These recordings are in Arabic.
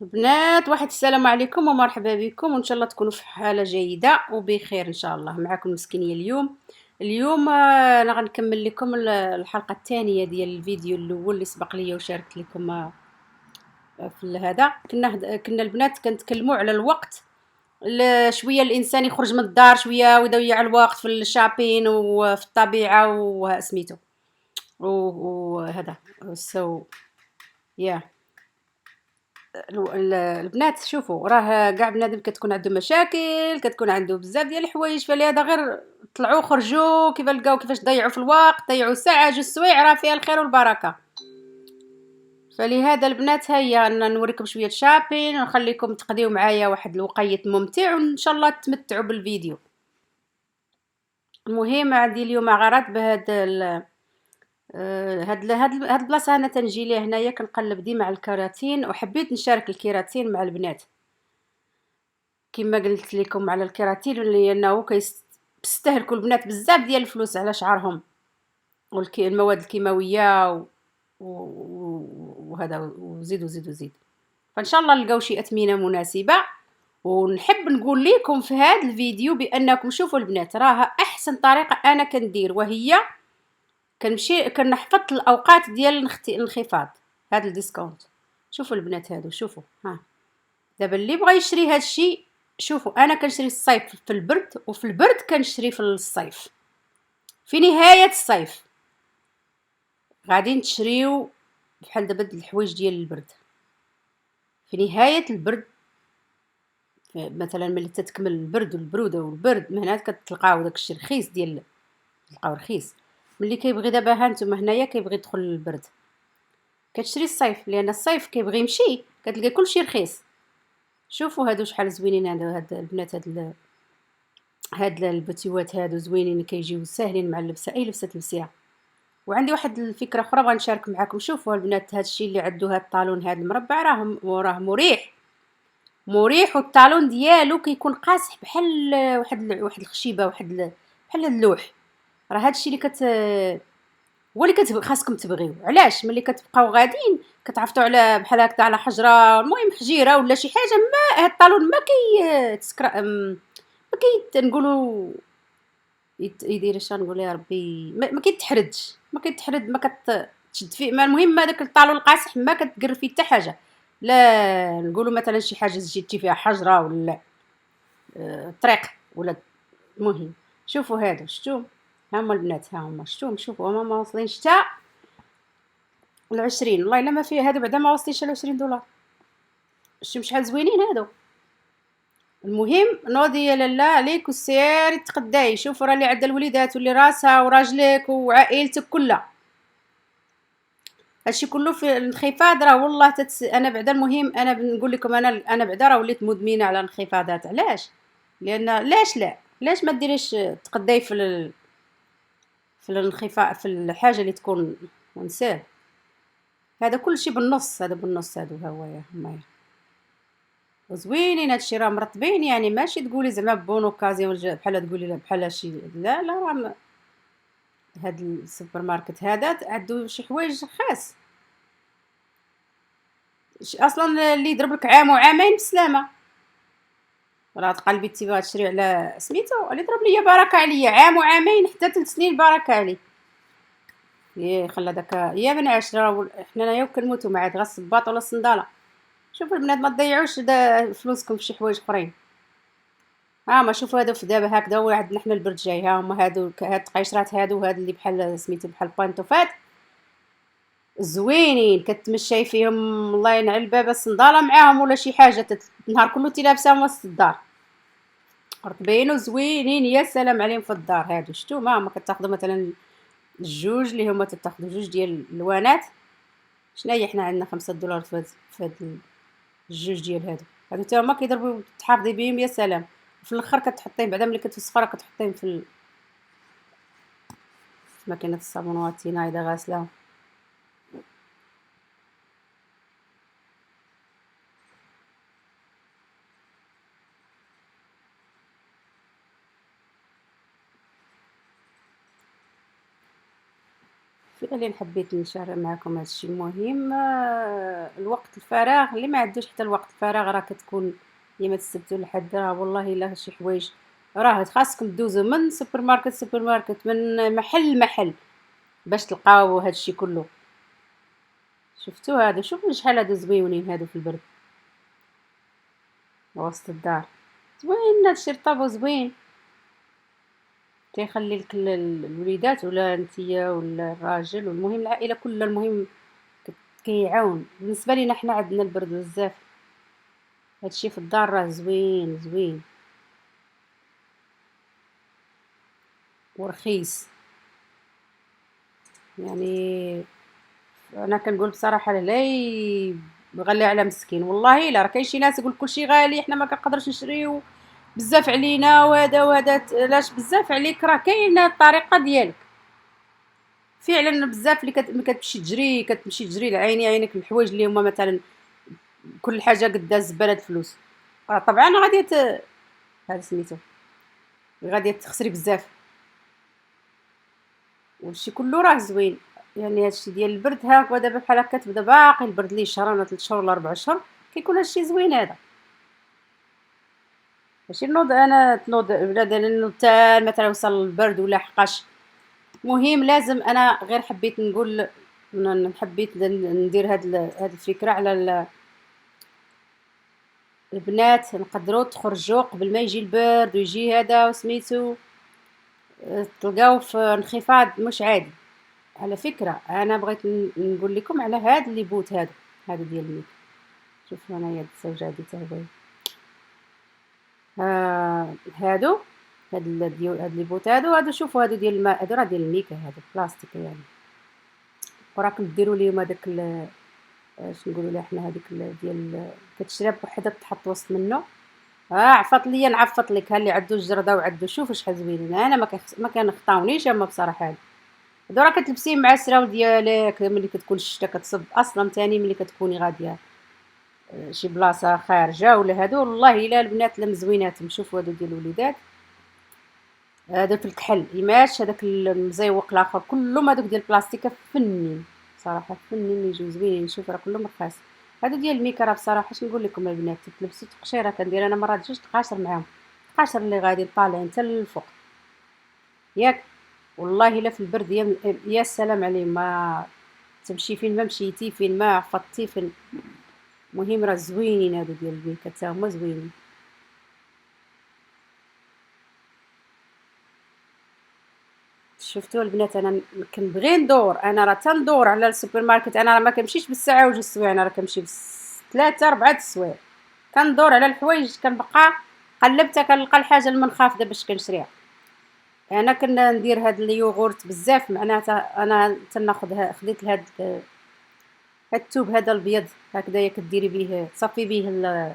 بنات واحد، السلام عليكم ومرحبا بكم، وان شاء الله تكونوا في حالة جيدة وبخير ان شاء الله. معكم مسكينية اليوم انا غنكمل لكم الحلقة الثانية ديال الفيديو الاول اللي سبق لي وشاركت لكم. في هذا كنا البنات كنتكلموا على الوقت. شوية الانسان يخرج من الدار شوية ويضيع الوقت في الشابين وفي الطبيعة وسميتو وهذا سو يا البنات شوفوا، راه كاع بنادم كتكون عنده مشاكل، كتكون عنده بزاف ديال الحوايج، فلهذا غير طلعوا خرجوا كيف لقاو كيفاش ضيعوا في الوقت، ضيعوا ساعه جوج سوايع، راه فيها الخير والبركه. فلهذا البنات هيا نوريكم شويه شابين ونخليكم تقضيو معايا واحد الوقيت ممتع، وان شاء الله تمتعوا بالفيديو. المهم عندي اليوم غرض بهاد هاد البلاصه انا تنجي ليه هنايا كنقلب ديما على الكراتين، وحبيت نشارك الكراتين مع البنات كما قلت لكم على الكيراتين، لانه بيستهلكوا البنات بزاف ديال الفلوس على شعرهم والمواد الكيماويه وهذا وزيد وزيد وزيد. فان شاء الله نلقاو شي اثمنه مناسبه. ونحب نقول لكم في هذا الفيديو بانكم شوفوا البنات، راها احسن طريقه انا كندير، وهي كنمشي كنحفظ الاوقات ديال الانخفاض، هذا الديسكاونت. شوفوا البنات هادو، شوفوا ها دابا اللي بغى يشري هذا الشيء، شوفوا انا كنشري الصيف في البرد، وفي البرد كنشري في الصيف. في نهايه الصيف غادي تشريو بحال دابا الحوايج ديال البرد. في نهايه البرد مثلا ملي تتكمل البرد والبروده والبرد، من هنا كتلقاو داك الشيء رخيص ديال، تلقاو رخيص. ملي كيبغي دابا ها نتوما هنايا كيبغي يدخل البرد، كتشري الصيف، لان الصيف كيبغي يمشي كتلقى كلشي رخيص. شوفوا هادو شحال زوينين، هاد البنات، هاد البوتيوات هادو زوينين، كيجيو ساهلين مع اللبسه، اي لبسه تلبسيها. وعندي واحد الفكره اخرى بغا نشارك معكم. شوفوا البنات، هاد الشيء اللي عنده هاد الطالون هاد المربع راه مريح مريح، والطالون ديالو كيكون قاصح بحال واحد الخشيبه، بحال اللوح. راه هاد الشيء اللي هو اللي خاصكم تبغيو. علاش؟ ملي كتبقاو غاديين كتعرفتوا على بحال هكذا على حجره، المهم حجيره ولا شي حاجه، ما هاد الطالون ما كي تسكر، ما كنقولوا يدير اش نقول يا ربي، ما كيتحردش، ما كيتحرد، ما كتشد فيه. ما المهم هذاك الطالون القاصح ما كتقر فيه حتى حاجه. لا نقولوا مثلا شي حاجه جيتي فيها حجره ولا طريق ولا، المهم. شوفوا هادو، شتو ها هما البنات، ها هما شتوهم، شوفوا هما ما واصلينش حتى ل20. والله الا ما فيه هادو بعدا ما واصلينش ل $20. شتو شحال زوينين هادو. المهم نوضي يا لاله عليك وسيري تقداي. شوف راه اللي عندها الوليدات واللي راسها وراجلك وعائلتك كلها، هادشي كله في الانخفاض. راه والله انا بعدا، المهم انا بنقول لكم، انا بعدا راه وليت مدمنه على الانخفاضات. علاش؟ لان علاش ما ديريش تقداي في الانخفاض، في الحاجه اللي تكون نساه. هذا كل شيء بالنص، هذا بالنص، هادو ها هو يا هما زوينين. هادشي راه مرطبين، يعني ماشي تقولي زعما بون اوكازيون بحال تقولي لا بحال شي، لا لا، راه هاد السوبر ماركت هذا عندو شي حوايج خاص. اصلا اللي يضرب لك عام وعامين بسلامه. راه تقلبي تبغى تشري على سميتو، اللي ضرب ليا بركه عليا، عام وعامين حتى 3 سنين بركه علي. يا خلى داك يا من عشرة، حنا يا كنموتوا مع غير الصباط ولا الصنداله. شوفوا البنات ما تضيعوش فلوسكم في شي حوايج اخرين. ها ما شوفوا هادو في دابا هكذا، وعندنا حنا البرد جاي، ها هما هادو هاد القيشرات هادو، هاد اللي بحال سميتو بحال بانطوفات زوينين، كتمشاي فيهم الله ينعل باب الصنداله معاهم ولا شي حاجه، النهار كله تلابساهم وسط الدار، رطبين وزوينين، يا سلام عليهم في الدار. هادو شتو ما كتاخذوا مثلا الجوج اللي هما تاخذوا جوج ديال الوانات، شناهي حنا عندنا $5 في هاد الجوج ديال هادو تا هما كيضربوا تحافظي بهم يا سلام. في الاخر كتحطيهم بعدا ملي كتوصفي راه كتحطيهم في ماكينه الصابونات تينايضه غاسله. فعلا حبيت نشارك معكم هذا الشيء المهم. وقت الفراغ اللي ما عندوش حتى الوقت الفراغ راه كتكون يا السبت والحد، راه والله الا شي حوايج راه خاصكم دوزو من سوبر ماركت سوبر ماركت، من محل محل باش تلقاو هادشي كله. شفتو هادو، شوفوا شحال هادو زويونين هادو في البرد وسط الدار، زوين هادشي رطب وزوين، كيخلي لك الوليدات ولا نتيا ولا الراجل والمهم العائلة كلها، المهم كيعاون. بالنسبة لينا حنا عندنا البرد بزاف، هادشي في الدار راه زوين زوين ورخيص. يعني انا كنقول بصراحه لا يغلي على مسكين، والله الا راه كاين شي ناس يقول كلشي غالي حنا ما كنقدرش نشريو بزاف علينا وهذا لاش بزاف عليك، راه كاينه الطريقه ديالك فعلا. بزاف اللي كتمشي تجري لعيني عينك الحوايج اللي هما مثلا كل حاجه قد الزباله الفلوس، طبعا غادي هذا سميتو غادي تخسري بزاف، والشي كله راه زوين. يعني هادشي ديال البرد هاكا دابا بحال هكا تبدا باقي البرد ليه شهر ولا 3 شهور ولا 4 شهور، كيكون هادشي زوين هذا. ماشي نوض انا تنوض بلا نوض تا مثلا وصل البرد ولا حقاش. مهم لازم انا غير حبيت نقول حبيت ندير هاد الفكره على البنات، نقدروا تخرجوا قبل ما يجي البرد ويجي هذا وسميتو تلقاو في انخفاض مش عادي. على فكرة أنا بغيت نقول لكم على هاد اللي بوت هادو ديال الميك. شوفوا أنا يد الزوجة هادي تا هو هادو هاد اللي بوت هادو شوفوا هادو ديال الماء، هادو راه ديال الميكا، هادو بلاستيك يعني، وراكم ديروا ليهم هذاك اش نقولوا لها حنا هذيك ديال كتشرب بوحدها تحط وسط منه. عفط ليا نعفط لك، ها اللي عندو الجرده وعندو شوف شحال زوينين. انا ما كنخطاونيش اما بصراحه هادو راه كتلبسيه مع السراول ديالك ملي كتكون الشتا كتصب اصلا، تاني ملي كتكوني غاديه شي بلاصه خارجه ولا هادو، والله الا البنات لم زويناتهم. شوفوا هادو ديال الوليدات، هذا في الكحل يماش هذاك المزيوق الاخر كلهم هذوك ديال البلاستيك فنين صراحه، فنين يجيو زوينين. شوف راه كلهم رخاص. هادو ديال الميكا راه بصراحه اش نقول لكم البنات تلبسوا تقشيره كندير انا مرات جوج تقاشر معاهم، تقاشر اللي غادي طالعين حتى للفوق ياك. والله الا في البرد يا سلام عليه، ما تمشي فين ما مشيتي فين ما عفطتي فين، مهم راه زوينين هادو ديال الميكا تا هما زوينين. شفتوا البنات انا كنبغي ندور، انا راه تندور على السوبر ماركت، انا راه ما كنمشيش بالساعه وجوج السوايع، انا راه كنمشي ثلاثه اربعه السوايع كندور على الحوايج، كنبقى قلبتها كنلقى الحاجه المنخفضه باش كنشريها. انا كنا ندير هاد اليوغورت بزاف، معناتها انا تناخذها خديت هاد التوب هذا الابيض هكذايا كديري به تصفي به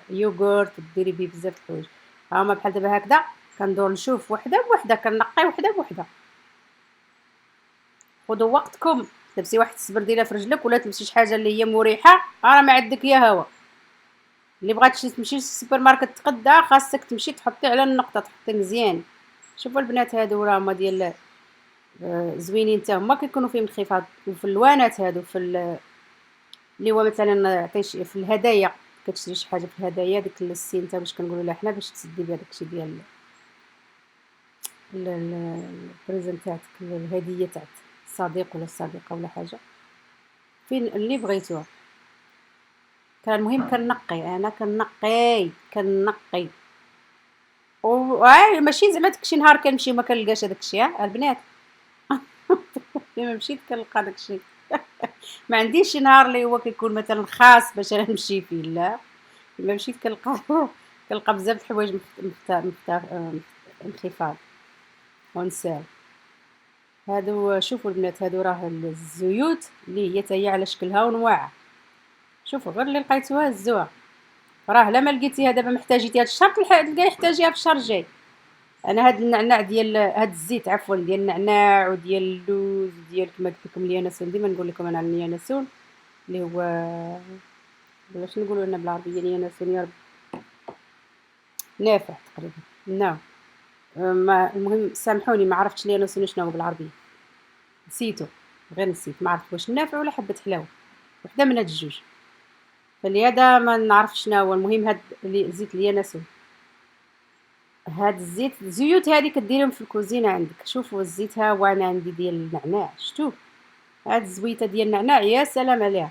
اليوغورت ديري به بزاف الحوايج. هاهما بحال دابا هكذا كندور نشوف وحده بوحده كنقي وحده بوحده. خذوا وقتكم، تلبسي واحد السبرديله في رجلك ولا تلبسي شي حاجه اللي هي مريحه، راه ما عندك يا هوا. اللي بغات تمشي للسوبر ماركت تقدا خاصك تمشي تحطي على النقطه تحطي مزيان. شوفوا البنات هادو راه هما ديال زوينين حتى هما كيكونوا فيهم انخفاض، وفي اللوانات هادو في اللي هو مثلا عطيش في الهدايا، كتشري شي حاجه في الهدايا ديك السين تا باش كنقولوا لها حنا باش تسدي بها داكشي ديال البريزنت تاعك الهديه تاعك الصديق ولا الصديقه ولا حاجه فين اللي بغيتوها. كان المهم كنقي، انا كنقي ماشي زعما داكشي نهار كنمشي وما كنلقاش هداكشي البنات فين مشيت كنلقى داكشي ما عنديش شي نهار اللي هو كيكون مثلا خاص باش انا نمشي فيه، لا الا مشيت كنلقى كنلقى بزاف الحوايج انخفاض ونسال. هادو شوفوا البنات هادو راه الزيوت اللي هي تاهي على شكلها ونواعها، شوفوا غير اللي لقيتوها هزوها، راه لا ما لقيتيها دابا محتاجيتيها الشهر تلقاي يحتاجيها في الشهر الجاي. انا هاد النعناع ديال هاد الزيت عفوا ديال النعناع وديال اللوز ديال كما قلت لكم اليانسون، ديما نقول لكم انا على اليانسون اللي هو باش نقولوا لنا بالعربيه اليانسون يا رب نافع تقريبا نعم. ما المهم سامحوني ما عرفتش اليانسون شنو هو بالعربيه، نسيتو غير نسيت، ما عرفت واش نافع ولا حبه حلاوه، وحده من هاد الجوج. فلهذا ما نعرف شنو هو. المهم هاد اللي زيت اليانسون، هاد الزيت الزيوت هادي كديرهم في الكوزينه عندك. شوفوا الزيت ها هو، انا عندي ديال النعناع، شتوه هاد الزويته ديال النعناع يا سلام عليها.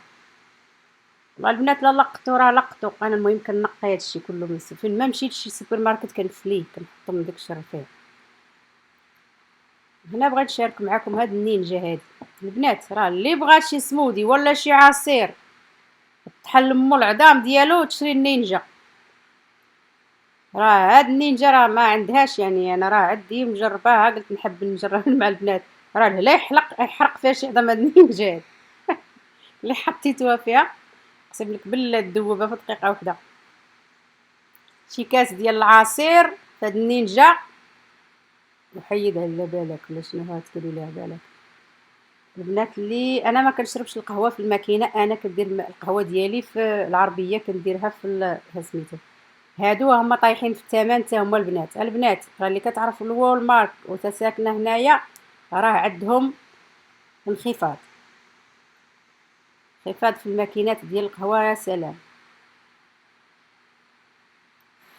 والله البنات لا لقطو راه لقطو. انا المهم كنقي هادشي كله من فين ما مشيت شي سوبر ماركت كنفليه كنحطو من داك الشر فيه. هنا بغيت نشارك معكم هاد النينجا هادي البنات. راه اللي بغى شي سمودي ولا شي عصير تحل مو العظام ديالو تشري النينجا. راه هاد النينجا راه ما عندهاش يعني، انا راه عندي مجرباها قلت نحب نجرب مع البنات. راه لا يحرق فيها شي عظام هاد النينجا هادي. اللي حطيتوها فيها اقسم لك بالله تذوبها في دقيقه واحده. شي كاس ديال العصير هاد النينجا وحيدها على بالك ولا شنو هتقولي لها بالك. البنات اللي انا ما كنشربش القهوه في الماكينه، انا كندير القهوه ديالي في العربيه، كنديرها في سميتو. هادو هما طايحين في الثمن حتى هما البنات. البنات راه اللي كتعرف الوول مارك وتساكنه هنايا راه عندهم انخفاض، انخفاض في الماكينات ديال القهوه يا سلام.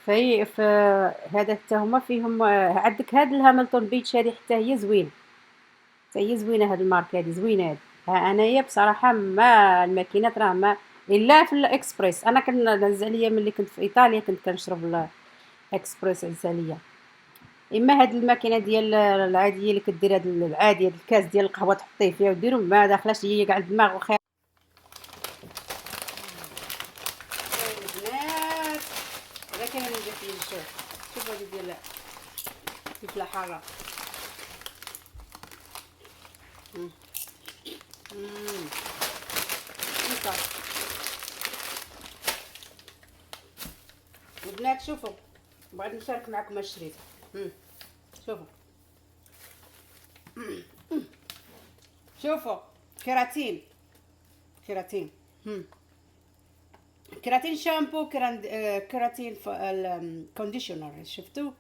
في هذا حتى هما فيهم. عندك هاد الهاملتون بيتش هذه حتى هي زوينه، حتى هي زوينه. هاد الماركه هادي زوينه هادي. ها انايا بصراحه ما الماكينات راه ما الا في الاكسبريس. انا كنهز عليا ملي كنت في ايطاليا كنت كنشرب الاكسبريس عزاليه. اما هاد الماكينه ديال العاديه اللي كدير هاد العاديه هاد الكاس ديال القهوه تحطيه فيها وديرو ما داخلاش هي كاع الدماغ وخير. البنات هذا كان اللي جات لي الشوف. شوفوا هادي ديال الفلفله حاره. انت البنات شوفوا بغيت نشارك معكم اش شريت. شوفوا شوفوا كيراتين. كيراتين كيراتين شامبو كيراتين الكونديشنر شفتوا.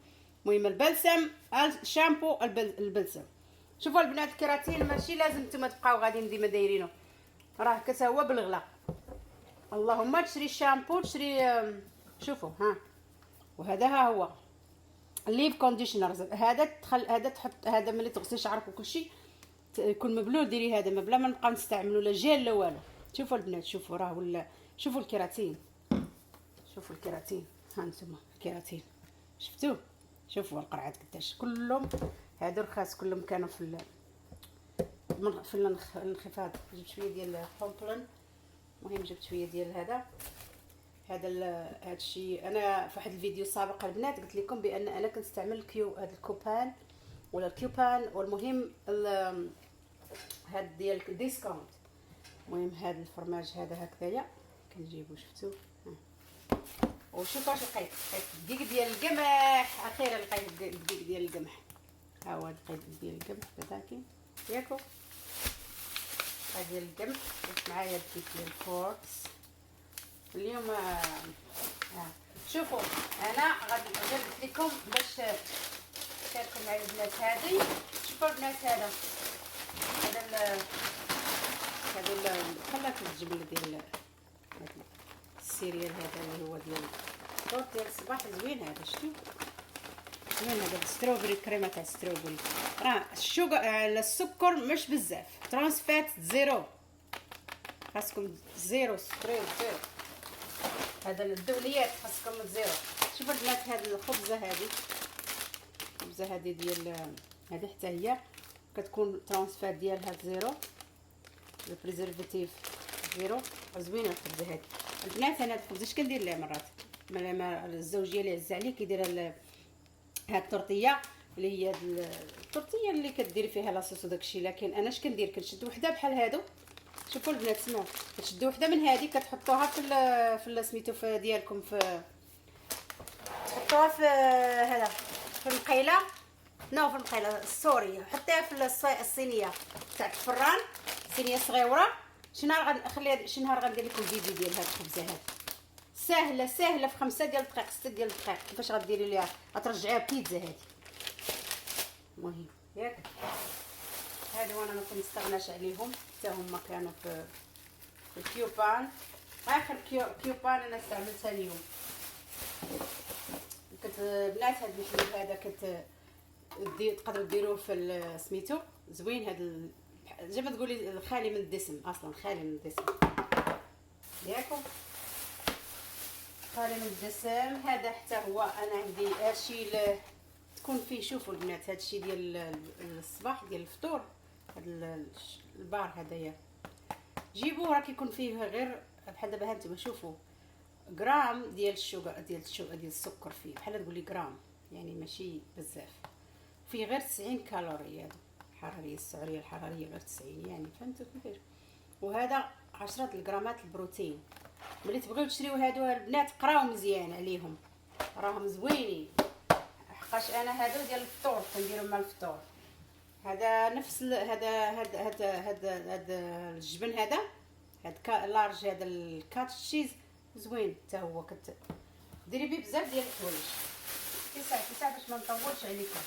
المهم البلسم الشامبو البلسم. شوفوا البنات الكيراتين ماشي لازم نتوما تبقاو غاديين ديما دايرينه، راه كتهوى بالغلا. اللهم تشري الشامبو تشري شوفوا ها. وهذا ها هو الليف كونديشنر. هذا هذا تحط هذا ملي تغسلي شعرك وكل شيء يكون مبلول ديري هذا ما بلا ما نبقاو نستعملوا لا جيل لا والو. شوفوا البنات شوفوا راه ولا. شوفوا الكيراتين، شوفوا الكيراتين ها نتوما الكيراتين شفتوه. شوفوا القرعات قداش كلهم هادو رخاص كلهم كانوا في الانخفاض. جبت شويه ديال بومبلون. المهم جبت شويه ديال هذا الشيء. انا في واحد الفيديو سابق البنات قلت لكم بان انا كنستعمل هذا الكوبان ولا الكوبان. والمهم هاد ديال ديسكاونت. المهم هذا الفرماج هذا هكذايا كنجيبو شفتوه. وشوف واش لقيت دقيق ديال القمح. اخيرا لقيت دقيق ديال القمح. ها هو دقيق ديال القمح بتاكي ياكو. هذا ديال القمح. درت معايا دقيق ديال الفوركس اليوم. شوفوا انا غادي قلت لكم باش تشاركوا معايا البنات هذه. شوفوا البنات هذا خلاك الجبل ديال السيريال هذا اللي هو ديال الطوط ديال الصباح زوين. هذا شتو زوين هذا الستروبري كريمه تاع الستروبري. راه السكر مش بزاف. ترانس فات زيرو، خاصكم زيرو ستريت زيرو. هذا الدهنيات خاصكم زيرو. شوفوا البنات هذه الخبزه هذه ديال هذه حتى هي كتكون ترانس فات ديالها زيرو، البريزرفاتيف زيرو. زوينه الخبزه هذه البنات. انا الخبزه اش كندير لها مرات ما الزوج ديالي عز عليه كيدير هاد الطورطيه اللي هي الطورطيه اللي كديري فيها لاصوص وداكشي. لكن انا اش كندير كنشد وحده بحال هادو. شوفوا البنات سمعوا كتشدوا وحده من هذه كتحطوها في سميتو في ديالكم تحطوها في هذا في المقيله. في المقيله السوري. حطيها في الصينيه تاع الفران، صينيه صغيره. شي نهار غنخليها شي نهار غندير لكم فيديو ديال هاد الخبزه هذه. ساهله في 5 ديال الدقائق 6 ديال الدقائق كيفاش غديري ليها غترجعيها بيتزا هذه. المهم ياك هادو انا ما كنستغناش عليهم حتى هما كانوا في الكيوبان. اخر كيوبان انا استعملتها اليوم. كنت بنات هاد المحلول هذا كنت تقدروا ديروه في سميتو زوين. هاد زي ما تقولي خالي من الدسم، اصلا خالي من الدسم ياكم، خالي من الدسم. هذا حتى هو انا عندي هادشي تكون فيه. شوفوا البنات هادشي ديال الصباح ديال الفطور، هاد البار هدايا جيبوه، راه كيكون فيه غير بحال دابا هانتوما شوفوا غرام ديال الشوغر ديال السكر فيه، بحال تقولي غرام يعني ماشي بزاف، فيه غير 90 كالوري. هذا الحراريه السعريه الحراريه غير 90 يعني، فهمتوا كيفاش. وهذا 10 الغرامات البروتين. ملي تبغيو تشريو هادو البنات قراو مزيان عليهم، راهم زوينين. حقاش انا هادو ديال الفطور كنديرهم مع الفطور. هذا نفس هذا الجبن، هذا لارج، هذا الكات تشيز زوين حتى هو. ديري بيه بزاف ديال الحوايج. كيساع باش ما نطولش عليكم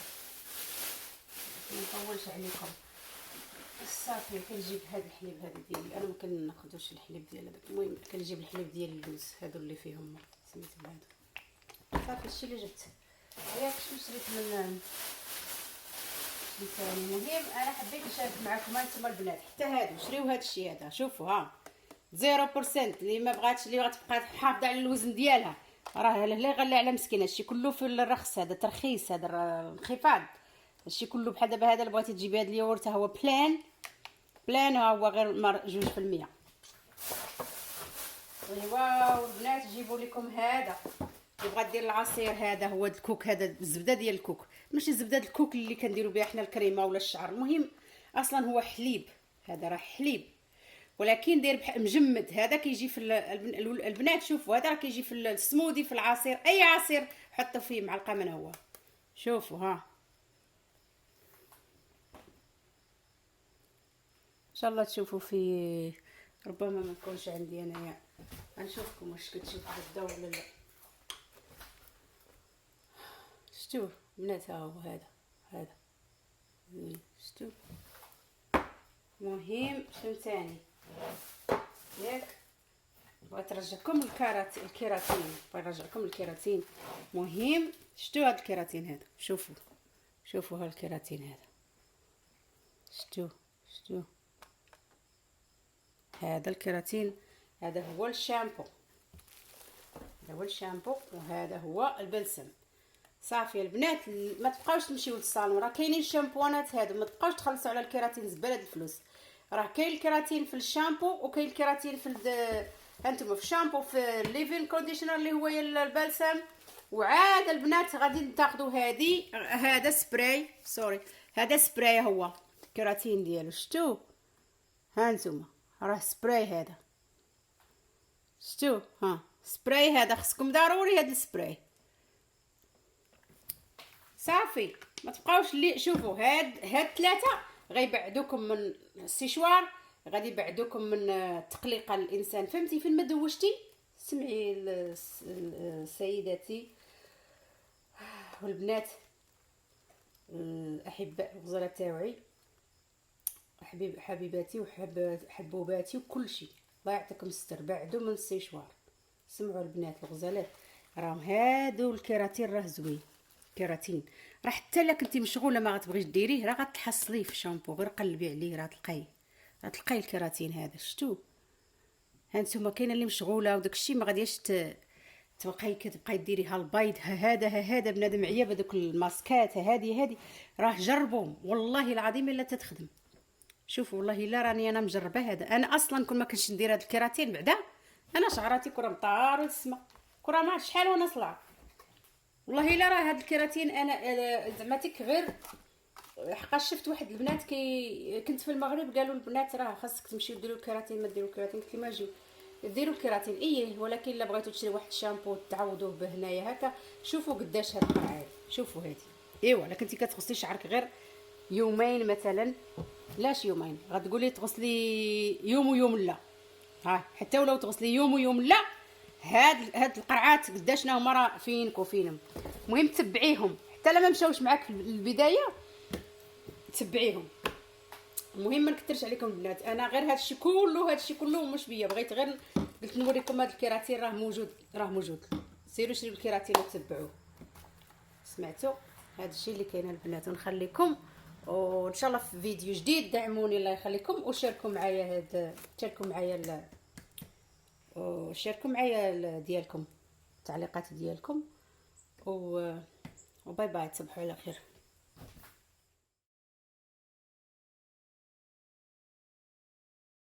صافي. كنجيب هذا الحليب هذا ديالي، انا ما كناخذوش الحليب ديال هذاك، المهم كنجيب الحليب ديال اللوز، هادو اللي فيهم سميتو هذا صافي. الشيء اللي جبت ياك شريت من ثاني. المهم انا حبيت نشارك معكم انتم البنات حتى هادو شريو هذا الشيء هذا. شوفوا ها 0% اللي ما بغاتش، اللي غتبقى حافظه على الوزن ديالها راه لا يغلي على مسكينه. الشيء كله في الرخص، هذا ترخيص، هذا انخفاض. الشيء كله بحال دابا هذا اللي بغيتي تجيبي هذا اليogurt هو بلان هو غير 2%. ايوا البنات جيبوا لكم هذا اللي بغات دير العصير. هذا هو الكوك، هذا الزبده ديال الكوك، ماشي زبده الكوك اللي كنديروا بها حنا الكريمه ولا الشعر. المهم اصلا هو حليب، هذا راه حليب ولكن داير بحال مجمد. هذا كيجي في البنات شوفوا، هذا راه كيجي في السمودي، في العصير، اي عصير حطوا فيه معلقه من هو. شوفوا ها ان شاء الله تشوفوا فيه. ربما ما نكونش عندي انايا، غنشوفكم واش كتشوفوا بالضوء ولا لا. شتوه بنات ها هو هذا شتو. مهم فهمتاني ياك. بغيت نرجعكم الكيراتين، بغيت نرجعكم الكيراتين. مهم شتو هاد الكيراتين هذا، شوفوا هاد الكيراتين هذا، شتو هذا الكيراتين. هذا هو الشامبو، وهذا هو البلسم. صافي البنات ما تبقاوش تمشيو للصالون، راه كاينين الشامبوانات هادو، ما تبقاوش تخلصوا على الكيراتين زباله الفلوس. راه كاين الكيراتين في الشامبو وكاين الكيراتين في هانتوما في الشامبو، في الليفين كونديشنر اللي هو البلسم. وعاد البنات غادي تاخذوا هذا سبراي، هذا سبراي هو الكيراتين ديالو. شتو هانتوما راه سبراي هذا، شتو ها سبراي هذا. خصكم ضروري هذا السبراي. صافي ما تبقاوش اللي شوفوا هاد 3 غيبعدوكم من السيشوار، غادي يبعدوكم من تقليق الانسان. فهمتي فين ما دوشتي. سمعي سيداتي والبنات الاحباء الغزالات تاوعي، حبيباتي وحبوباتي وكل شيء، الله يعطيكم الستر. بعدوا من السيشوار. سمعوا البنات الغزالات، راهم هادو الكيراتين راه زوين. كيراتين راه حتى الا كنتي مشغوله ما غتبغيش ديريه راه غتحصليه في الشامبو، غير قلبي عليه راه تلقاي الكيراتين هذا. شتو هانتوما كاينه اللي مشغوله وداك الشيء ما غاديش كتبقاي ديريها البيض. هذا بنادم عيا بدوك الماسكات. هذه راه جربوهم والله العظيم الا تتخدم. شوفوا والله الا راني انا مجربه هذا. انا اصلا كل ما كنتش ندير هذا الكيراتين بعدا انا شعراتي كره مطار للسما، كره ما شحال وانا طلع. والله الا راه هاد الكيراتين انا زعماتك غير حقاش شفت واحد البنات كنت في المغرب قالوا البنات راه خاصك تمشيو ديروا الكيراتين، ما ديروا الكيراتين. قلت لهم اجيو ديروا الكيراتين ايه، ولكن الا بغيتو تشريو واحد الشامبو تعوضوه به هنايا هكا. شوفوا قداش هاد القرعه، شوفوا هادي. ايوا الا كنتي كتغسلي شعرك غير يومين مثلا، لاش يومين غتقولي تغسلي يوم ويوم لا، ها حتى ولو تغسلي يوم ويوم لا هاد القرعات قداشنا هما راه فينك وفينهم. المهم تبعيهم حتى لما مشاوش معاك في البدايه تبعيهم. المهم ما نكثرش عليكم البنات، انا غير هادشي كله مش بيا، بغيت غير قلت نوريكم هذا الكيراتين راه موجود سيروا شريو الكيراتين وتبعوه. سمعتوا هذا الشيء اللي كاين البنات. ونخليكم وان شاء الله في فيديو جديد. دعموني الله يخليكم وشاركوا معايا وشاركوا معايا ديالكم التعليقات ديالكم وباي باي. تصبحوا على خير.